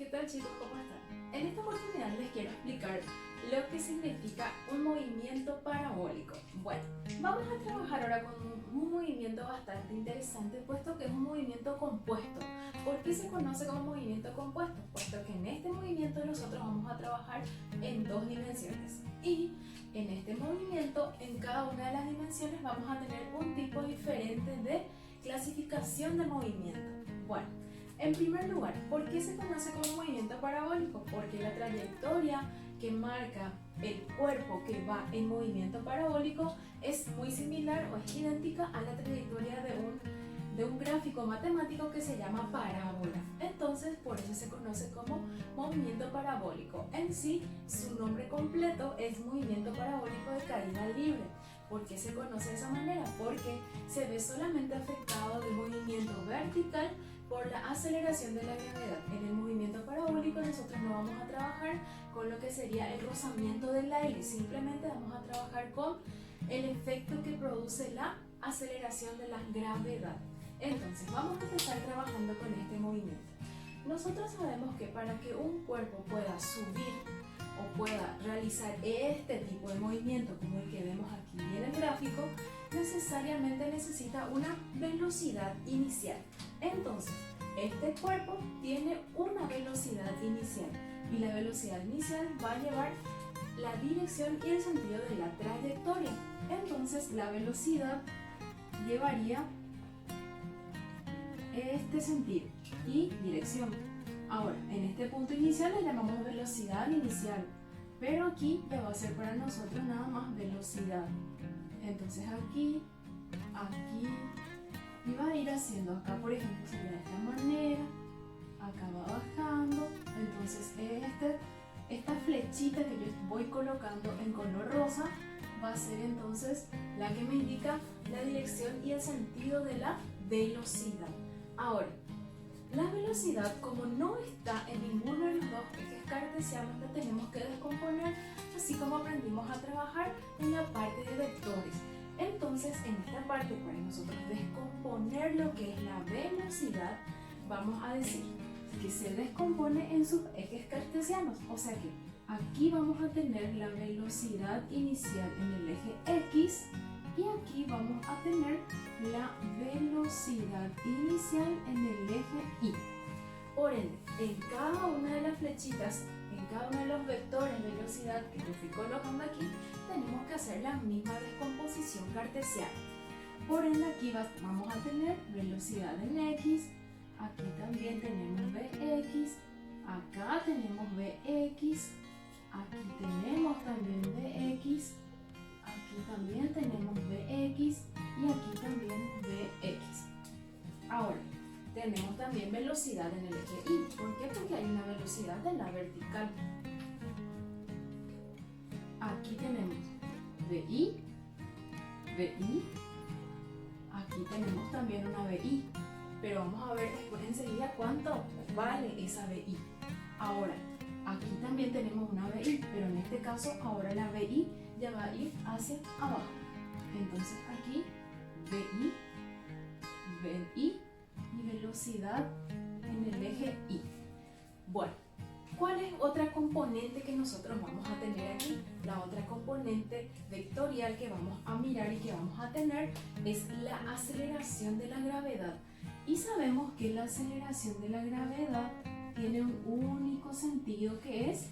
¿Qué tal, chicos? ¿Cómo están? En esta oportunidad les quiero explicar lo que significa un movimiento parabólico. Bueno, vamos a trabajar ahora con un movimiento bastante interesante, puesto que es un movimiento compuesto. ¿Por qué se conoce como movimiento compuesto? Puesto que en este movimiento nosotros vamos a trabajar en dos dimensiones. Y en este movimiento, en cada una de las dimensiones, vamos a tener un tipo diferente de clasificación de movimiento. Bueno, en primer lugar, ¿por qué se conoce como movimiento parabólico? Porque la trayectoria que marca el cuerpo que va en movimiento parabólico es muy similar o es idéntica a la trayectoria de un gráfico matemático que se llama parábola. Entonces, por eso se conoce como movimiento parabólico. En sí, su nombre completo es movimiento parabólico de caída libre. ¿Por qué se conoce de esa manera? Porque se ve solamente afectado del movimiento vertical por la aceleración de la gravedad. En el movimiento parabólico nosotros no vamos a trabajar con lo que sería el rozamiento del aire, simplemente vamos a trabajar con el efecto que produce la aceleración de la gravedad. Entonces vamos a empezar trabajando con este movimiento. Nosotros sabemos que para que un cuerpo pueda subir o pueda realizar este tipo de movimiento como el que vemos aquí en el gráfico, necesariamente necesita una velocidad inicial. Entonces, este cuerpo tiene una velocidad inicial y la velocidad inicial va a llevar la dirección y el sentido de la trayectoria. Entonces, la velocidad llevaría este sentido y dirección. Ahora, en este punto inicial le llamamos velocidad inicial, pero aquí ya va a ser para nosotros nada más velocidad. Entonces aquí, y va a ir haciendo acá, por ejemplo, sería de esta manera, acá va bajando. Entonces esta flechita que yo voy colocando en color rosa va a ser entonces la que me indica la dirección y el sentido de la velocidad. Ahora, la velocidad, como no está en ninguno de los dos ejes cartesianos, la tenemos que descomponer, así como aprendimos a trabajar en la parte de vectores. Entonces, en esta parte, para nosotros descomponer lo que es la velocidad, vamos a decir que se descompone en sus ejes cartesianos. O sea que aquí vamos a tener la velocidad inicial en el eje X y aquí vamos a tener la velocidad inicial en el eje Y. Por ende, en cada una de las flechitas, en cada uno de los vectores de velocidad que yo fui colocando aquí, tenemos que hacer la misma descomposición cartesiana. Por ende, aquí vamos a tener velocidad en X, aquí también tenemos Vx, acá tenemos Vx, aquí tenemos también Vx, aquí también tenemos Vx y aquí también Vx. Ahora, tenemos también velocidad en el eje Y. ¿Por qué? Porque hay una velocidad en la vertical. Aquí tenemos VI, VI, aquí tenemos también una VI, pero vamos a ver después enseguida cuánto vale esa VI. Ahora, aquí también tenemos una VI, pero en este caso ahora la VI ya va a ir hacia abajo. Entonces aquí VI, VI y velocidad en el eje Y. Bueno, ¿cuál es otra componente que nosotros vamos a tener aquí? La otra componente vectorial que vamos a mirar y que vamos a tener es la aceleración de la gravedad. Y sabemos que la aceleración de la gravedad tiene un único sentido que es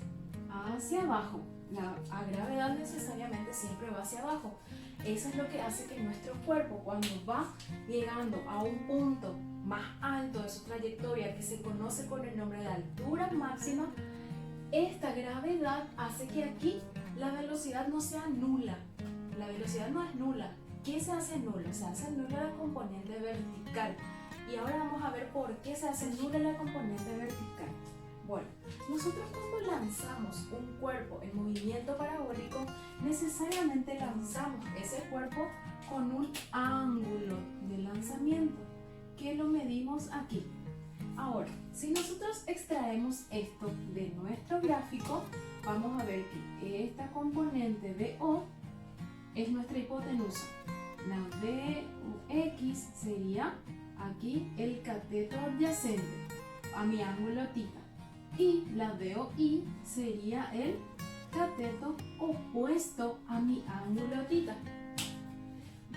hacia abajo. La gravedad necesariamente siempre va hacia abajo. Eso es lo que hace que nuestro cuerpo, cuando va llegando a un punto más alto de su trayectoria, que se conoce con el nombre de altura máxima, esta gravedad hace que aquí la velocidad no sea nula. La velocidad no es nula. ¿Qué se hace nula? Se hace nula la componente vertical. Y ahora vamos a ver por qué se hace nula la componente vertical. Bueno, nosotros cuando lanzamos un cuerpo en movimiento parabólico, necesariamente lanzamos ese cuerpo con un ángulo de lanzamiento, que lo medimos aquí. Ahora, si nosotros extraemos esto de nuestro gráfico, vamos a ver que esta componente BO es nuestra hipotenusa. La BX sería aquí el cateto adyacente a mi ángulo θ. y la BOI sería el cateto opuesto a mi ángulo θ.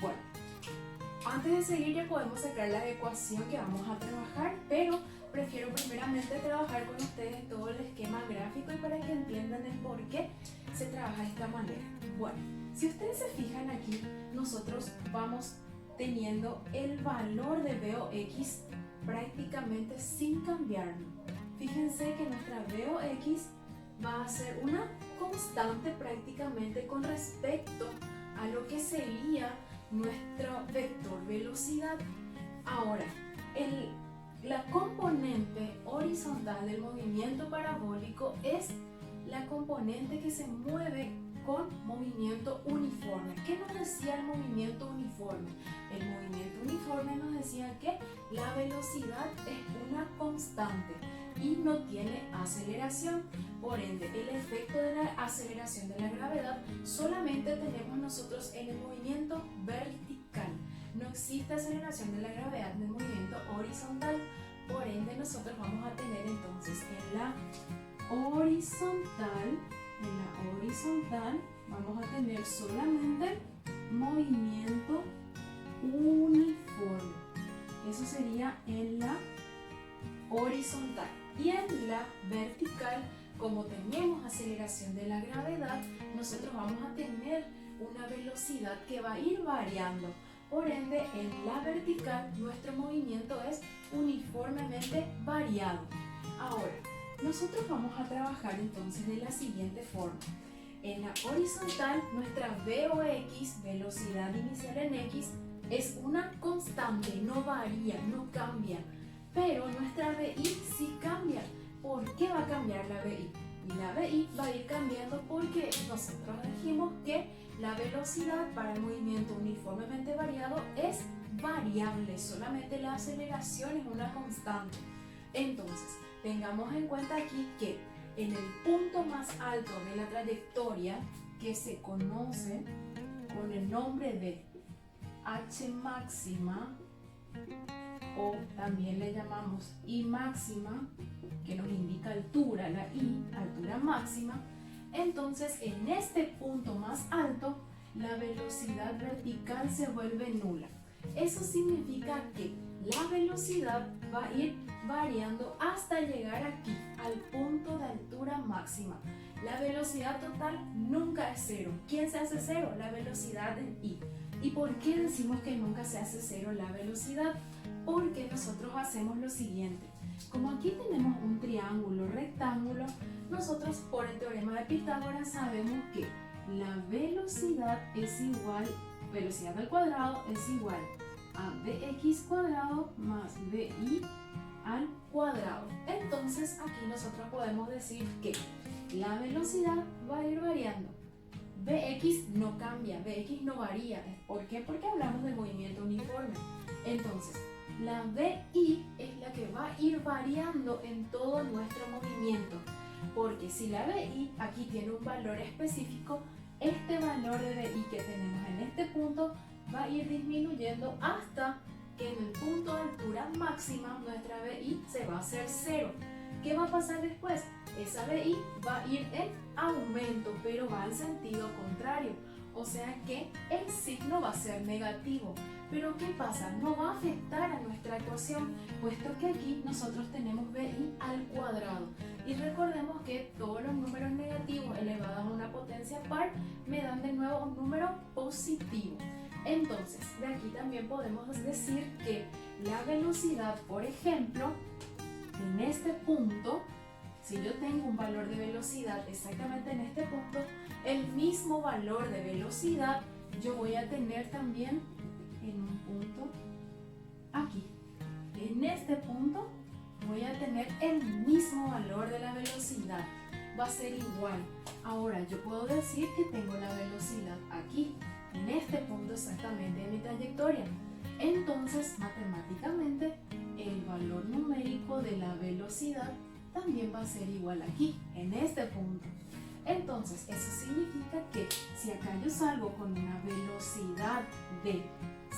Bueno, antes de seguir ya podemos sacar la ecuación que vamos a trabajar, pero prefiero primeramente trabajar con ustedes todo el esquema gráfico y para que entiendan el por qué se trabaja de esta manera. Bueno, si ustedes se fijan aquí, nosotros vamos teniendo el valor de BOX prácticamente sin cambiarlo. Fíjense que nuestra BOX va a ser una constante prácticamente con respecto a lo que sería nuestro vector velocidad. Ahora, la componente horizontal del movimiento parabólico es la componente que se mueve con movimiento uniforme. ¿Qué nos decía el movimiento uniforme? El movimiento uniforme nos decía que la velocidad es una constante y no tiene aceleración. Por ende, el efecto de la aceleración de la gravedad solamente tenemos nosotros en el movimiento vertical. No existe aceleración de la gravedad en el movimiento horizontal. Por ende, nosotros vamos a tener entonces en la horizontal vamos a tener solamente movimiento uniforme. Eso sería en la horizontal. Y en la vertical, como tenemos aceleración de la gravedad, nosotros vamos a tener una velocidad que va a ir variando. Por ende, en la vertical, nuestro movimiento es uniformemente variado. Ahora, nosotros vamos a trabajar entonces de la siguiente forma. En la horizontal, nuestra VOX, velocidad inicial en X, es una constante, no varía, no cambia. Pero nuestra VI sí cambia. ¿Por qué va a cambiar la VI? La VI va a ir cambiando porque nosotros dijimos que la velocidad para el movimiento uniformemente variado es variable, solamente la aceleración es una constante. Entonces, tengamos en cuenta aquí que en el punto más alto de la trayectoria, que se conoce con el nombre de H máxima, o también le llamamos I máxima, que nos indica altura, la I, altura máxima, entonces en este punto más alto la velocidad vertical se vuelve nula. Eso significa que la velocidad va a ir variando hasta llegar aquí, al punto de altura máxima. La velocidad total nunca es cero. ¿Quién se hace cero? La velocidad en I. ¿Y por qué decimos que nunca se hace cero la velocidad? Porque nosotros hacemos lo siguiente. Como aquí tenemos un triángulo rectángulo, nosotros por el teorema de Pitágoras sabemos que la velocidad es igual, velocidad al cuadrado es igual a bx cuadrado más bi al cuadrado. Entonces aquí nosotros podemos decir que la velocidad va a ir variando. Bx no cambia, Bx no varía. ¿Por qué? Porque hablamos de movimiento uniforme. Entonces, la BI es la que va a ir variando en todo nuestro movimiento. Porque si la BI aquí tiene un valor específico, este valor de BI que tenemos en este punto va a ir disminuyendo hasta que en el punto de altura máxima nuestra BI se va a hacer cero. ¿Qué va a pasar después? Esa BI va a ir en aumento, pero va al sentido contrario. O sea que el signo va a ser negativo. Pero ¿qué pasa? No va a afectar a nuestra ecuación, puesto que aquí nosotros tenemos BI al cuadrado. Y recordemos que todos los números negativos elevados a una potencia par me dan de nuevo un número positivo. Entonces, de aquí también podemos decir que la velocidad, por ejemplo, en este punto, si yo tengo un valor de velocidad exactamente en este punto, el mismo valor de velocidad yo voy a tener también en un punto aquí. En este punto voy a tener el mismo valor de la velocidad. Va a ser igual. Ahora yo puedo decir que tengo la velocidad aquí, en este punto exactamente de mi trayectoria. Entonces, matemáticamente, el valor numérico de la velocidad también va a ser igual aquí, en este punto. Entonces, eso significa que si acá yo salgo con una velocidad de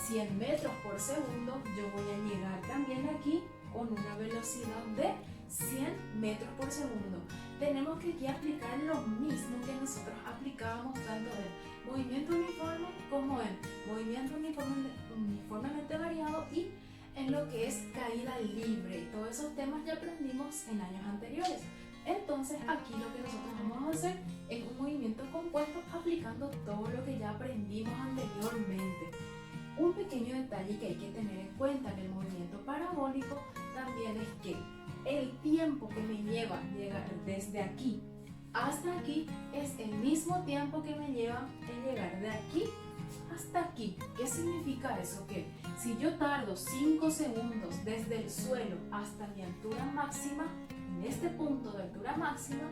100 metros por segundo, yo voy a llegar también aquí con una velocidad de 100 metros por segundo. Tenemos que aquí aplicar lo mismo que nosotros aplicábamos tanto en movimiento uniforme como en movimiento uniformemente variado y en lo que es caída libre. Y todos esos temas ya aprendimos en años anteriores. Entonces aquí lo que nosotros vamos a hacer es un movimiento compuesto aplicando todo lo que ya aprendimos anteriormente. Un pequeño detalle que hay que tener en cuenta en el movimiento parabólico también es que el tiempo que me lleva llegar desde aquí hasta aquí es el mismo tiempo que me lleva en llegar de aquí hasta aquí. ¿Qué significa eso? Que si yo tardo 5 segundos desde el suelo hasta mi altura máxima, en este punto de altura máxima,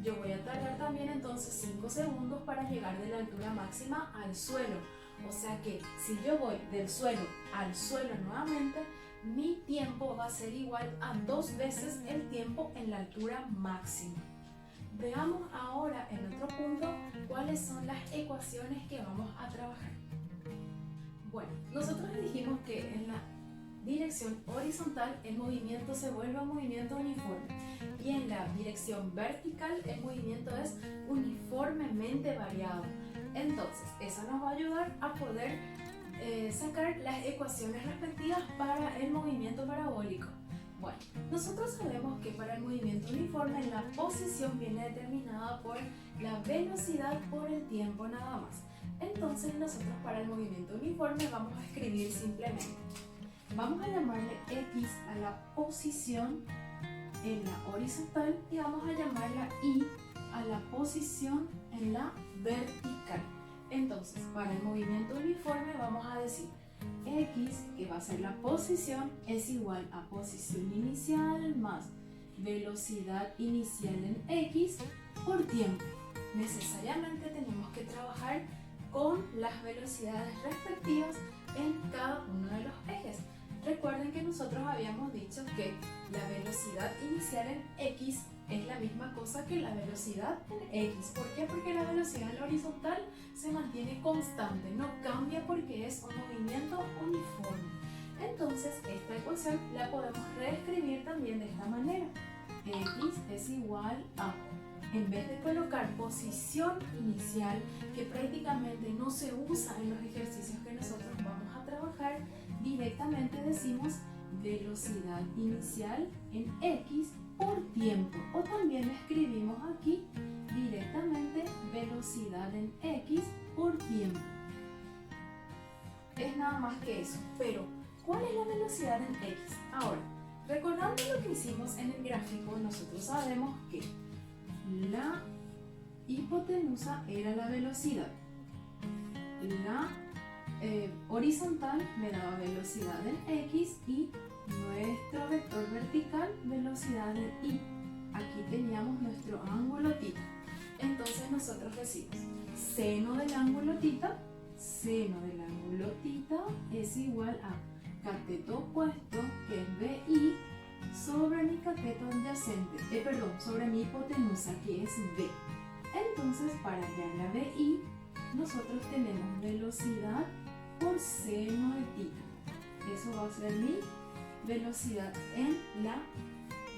yo voy a tardar también entonces 5 segundos para llegar de la altura máxima al suelo. O sea que si yo voy del suelo al suelo nuevamente, mi tiempo va a ser igual a 2 veces el tiempo en la altura máxima. Veamos ahora en otro punto cuáles son las ecuaciones que vamos a trabajar. Bueno, nosotros dijimos que en la dirección horizontal el movimiento se vuelve un movimiento uniforme y en la dirección vertical el movimiento es uniformemente variado. Entonces, eso nos va a ayudar a poder sacar las ecuaciones respectivas para el movimiento parabólico. Bueno, nosotros sabemos que para el movimiento uniforme la posición viene determinada por la velocidad por el tiempo nada más. Entonces nosotros para el movimiento uniforme vamos a escribir simplemente. Vamos a llamarle X a la posición en la horizontal y vamos a llamarla Y a la posición en la vertical. Entonces, para el movimiento uniforme vamos a decir X, que va a ser la posición, es igual a posición inicial más velocidad inicial en X por tiempo. Necesariamente tenemos que trabajar con las velocidades respectivas en cada uno de los ejes. Recuerden que nosotros habíamos dicho que la velocidad inicial en X es la misma cosa que la velocidad en X. ¿Por qué? Porque la velocidad en la horizontal se mantiene constante, no cambia porque es un movimiento uniforme. Entonces, esta ecuación la podemos reescribir también de esta manera. X es igual a, en vez de colocar posición inicial, que prácticamente no se usa en los ejercicios que nosotros vamos a trabajar, directamente decimos velocidad inicial en X por tiempo, o también escribimos aquí directamente velocidad en X por tiempo. Es nada más que eso, pero ¿cuál es la velocidad en X? Ahora, recordando lo que hicimos en el gráfico, nosotros sabemos que la hipotenusa era la velocidad, la horizontal me daba velocidad en X y nuestro vector vertical velocidad en Y. Aquí teníamos nuestro ángulo θ. Entonces nosotros decimos seno del ángulo θ es igual a cateto opuesto, que es BI, sobre mi cateto adyacente, sobre mi hipotenusa, que es B. Entonces, para hallar la BI, nosotros tenemos velocidad por seno de θ. Eso va a ser mi velocidad en la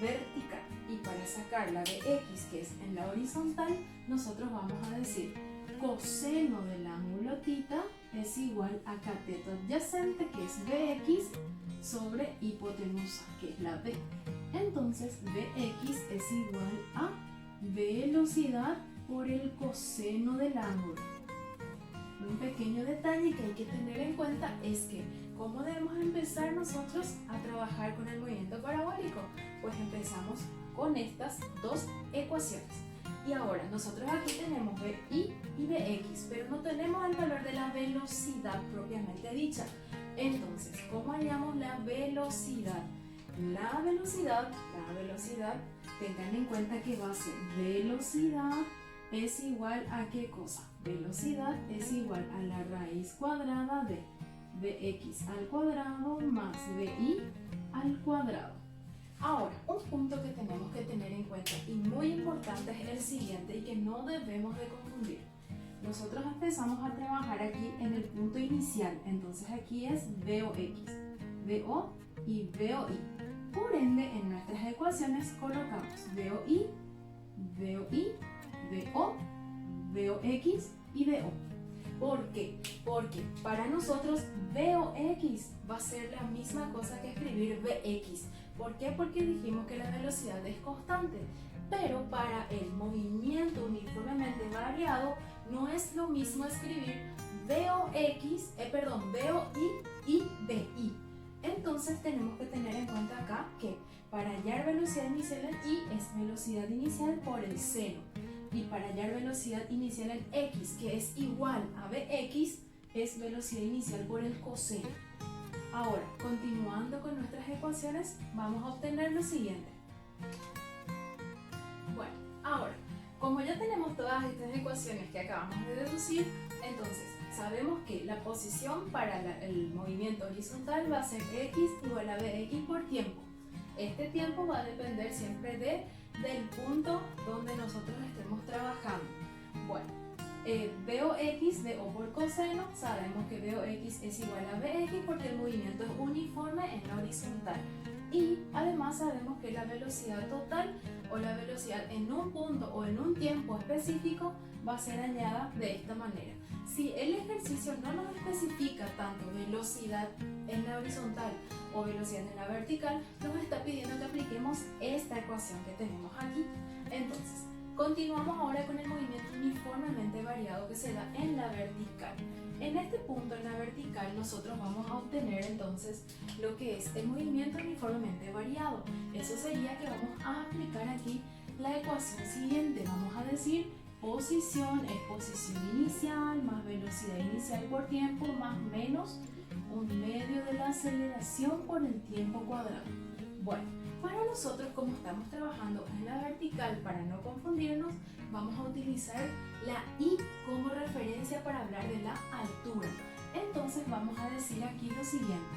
vertical. Y para sacar la de X, que es en la horizontal, nosotros vamos a decir coseno del ángulo θ es igual a cateto adyacente, que es BX, sobre hipotenusa, que es la B. Entonces, BX es igual a velocidad por el coseno del ángulo. Un pequeño detalle que hay que tener en cuenta es que ¿cómo debemos empezar nosotros a trabajar con el movimiento parabólico? Pues empezamos con estas dos ecuaciones. Y ahora nosotros aquí tenemos BI y BX, pero no tenemos el valor de la velocidad propiamente dicha. Entonces, ¿cómo hallamos la velocidad? La velocidad, tengan en cuenta que va a ser velocidad es igual a ¿qué cosa? Velocidad es igual a la raíz cuadrada de bx al cuadrado más bi al cuadrado. Ahora, un punto que tenemos que tener en cuenta y muy importante es el siguiente y que no debemos de confundir. Nosotros empezamos a trabajar aquí en el punto inicial, entonces aquí es VOX, VO y VOI. Por ende, en nuestras ecuaciones colocamos VOI, VOI, VO, VOX y VO. ¿Por qué? Porque para nosotros VOX va a ser la misma cosa que escribir VX. ¿Por qué? Porque dijimos que la velocidad es constante. Pero para el movimiento uniformemente variado no es lo mismo escribir VOI y VI. Entonces tenemos que tener en cuenta acá que para hallar velocidad inicial en I es velocidad inicial por el seno. Y para hallar velocidad inicial en X, que es igual a Vx, es velocidad inicial por el coseno. Ahora, continuando con nuestras ecuaciones, vamos a obtener lo siguiente. Bueno, ahora, como ya tenemos todas estas ecuaciones que acabamos de deducir, entonces sabemos que la posición para el movimiento horizontal va a ser X igual a Vx por tiempo. Este tiempo va a depender siempre del punto donde nosotros estemos trabajando. Bueno, VOX de O por coseno, sabemos que VOX es igual a Vx porque el movimiento es uniforme en la horizontal. Y además sabemos que la velocidad total o la velocidad en un punto o en un tiempo específico va a ser hallada de esta manera. Si el ejercicio no nos especifica tanto velocidad en la horizontal o velocidad en la vertical, nos está pidiendo que apliquemos esta ecuación que tenemos aquí. Entonces, continuamos ahora con el movimiento uniformemente variado que se da en la vertical. En este punto, en la vertical, nosotros vamos a obtener entonces lo que es el movimiento uniformemente variado. Eso sería que vamos a aplicar aquí la ecuación siguiente. Vamos a decir posición es posición inicial más velocidad inicial por tiempo más menos un medio de la aceleración por el tiempo cuadrado. Bueno, para nosotros, como estamos trabajando en la vertical, para no confundirnos, vamos a utilizar la I como referencia para hablar de la altura. Entonces vamos a decir aquí lo siguiente: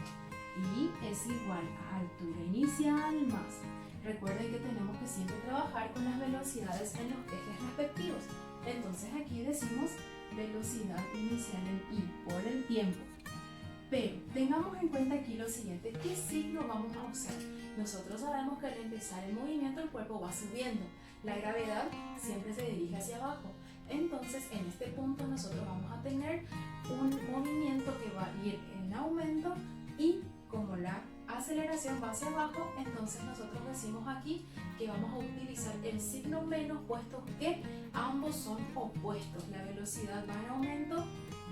I es igual a altura inicial más. Recuerden que tenemos que siempre trabajar con las velocidades en los ejes respectivos. Entonces aquí decimos velocidad inicial en I por el tiempo. Pero tengamos en cuenta aquí lo siguiente: ¿qué signo vamos a usar? Nosotros sabemos que al empezar el movimiento el cuerpo va subiendo. La gravedad siempre se dirige hacia abajo. Entonces en este punto nosotros vamos a tener un movimiento que va a ir en aumento y como la aceleración va hacia abajo, entonces nosotros decimos aquí que vamos a utilizar el signo menos, puesto que ambos son opuestos. La velocidad va en aumento,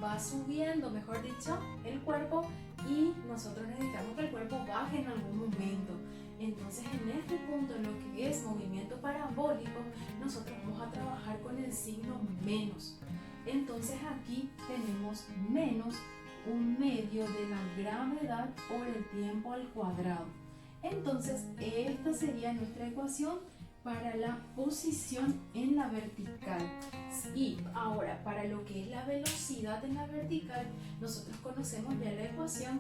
va subiendo, mejor dicho, el cuerpo, y nosotros necesitamos que el cuerpo baje en algún momento. Entonces en este punto, en lo que es movimiento parabólico, nosotros vamos a trabajar con el signo menos. Entonces aquí tenemos menos un medio de la gravedad por el tiempo al cuadrado. Entonces esta sería nuestra ecuación para la posición en la vertical. Y ahora, para lo que es la velocidad en la vertical, nosotros conocemos ya la ecuación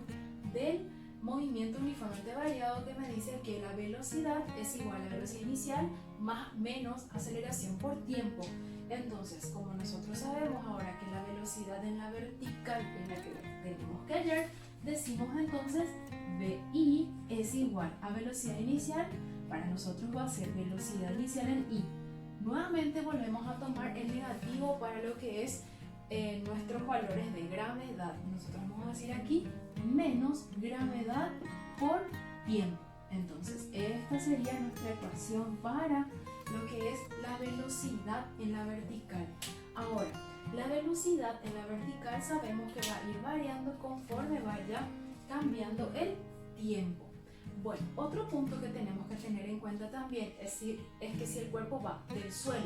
del movimiento uniformemente variado, que me dice que la velocidad es igual a la velocidad inicial más menos aceleración por tiempo. Entonces, como nosotros sabemos ahora que la velocidad en la vertical es la que tenemos que hallar, decimos entonces VI es igual a velocidad inicial. Para nosotros va a ser velocidad inicial en I. Nuevamente volvemos a tomar el negativo para lo que es nuestros valores de gravedad. Nosotros vamos a decir aquí menos gravedad por tiempo. Entonces esta sería nuestra ecuación para lo que es la velocidad en la vertical. Ahora, la velocidad en la vertical sabemos que va a ir variando conforme vaya cambiando el tiempo. Bueno, otro punto que tenemos que tener en cuenta también es que si el cuerpo va del suelo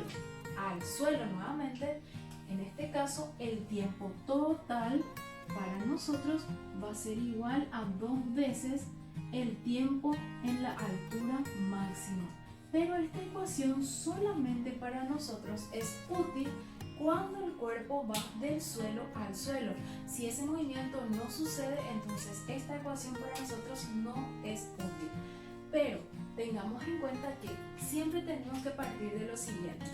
al suelo nuevamente, en este caso el tiempo total para nosotros va a ser igual a 2 veces el tiempo en la altura máxima. Pero esta ecuación solamente para nosotros es útil cuando el cuerpo va del suelo al suelo. Si ese movimiento no sucede, entonces esta ecuación para nosotros no es útil. Pero tengamos en cuenta que siempre tenemos que partir de lo siguiente.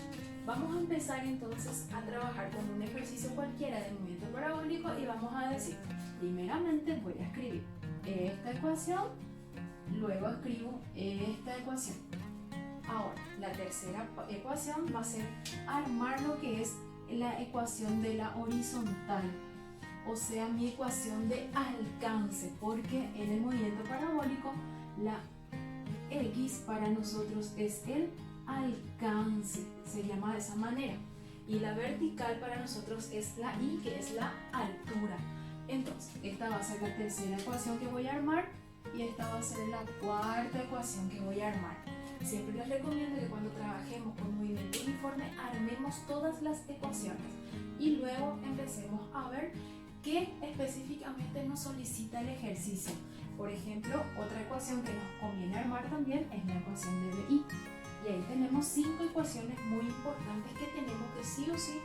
Vamos a empezar entonces a trabajar con un ejercicio cualquiera de movimiento parabólico y vamos a decir, primeramente voy a escribir esta ecuación luego escribo esta ecuación. Ahora, la tercera ecuación va a ser armar lo que es la ecuación de la horizontal, o sea, mi ecuación de alcance, porque en el movimiento parabólico la X para nosotros es el alcance, se llama de esa manera, y la vertical para nosotros es la Y, que es la altura. Entonces, esta va a ser la tercera ecuación que voy a armar y esta va a ser la cuarta ecuación que voy a armar. Siempre les recomiendo que cuando trabajemos con movimiento uniforme armemos todas las ecuaciones y luego empecemos a ver qué específicamente nos solicita el ejercicio. Por ejemplo, otra ecuación que nos conviene armar también es la ecuación de BI. Y ahí tenemos 5 ecuaciones muy importantes que tenemos que sí o sí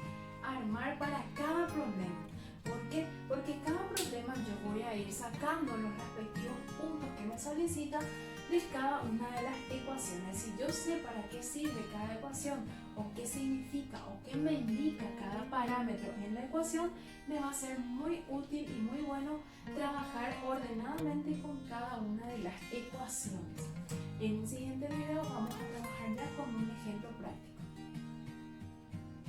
armar para cada problema. ¿Por qué? Porque cada problema yo voy a ir sacando los respectivos puntos que me solicitan de cada una de las ecuaciones. Si yo sé para qué sirve cada ecuación o qué significa o qué me indica cada parámetro en la ecuación, me va a ser muy útil y muy bueno trabajar ordenadamente con cada una de las ecuaciones. En un siguiente video vamos a trabajar ya con un ejemplo práctico.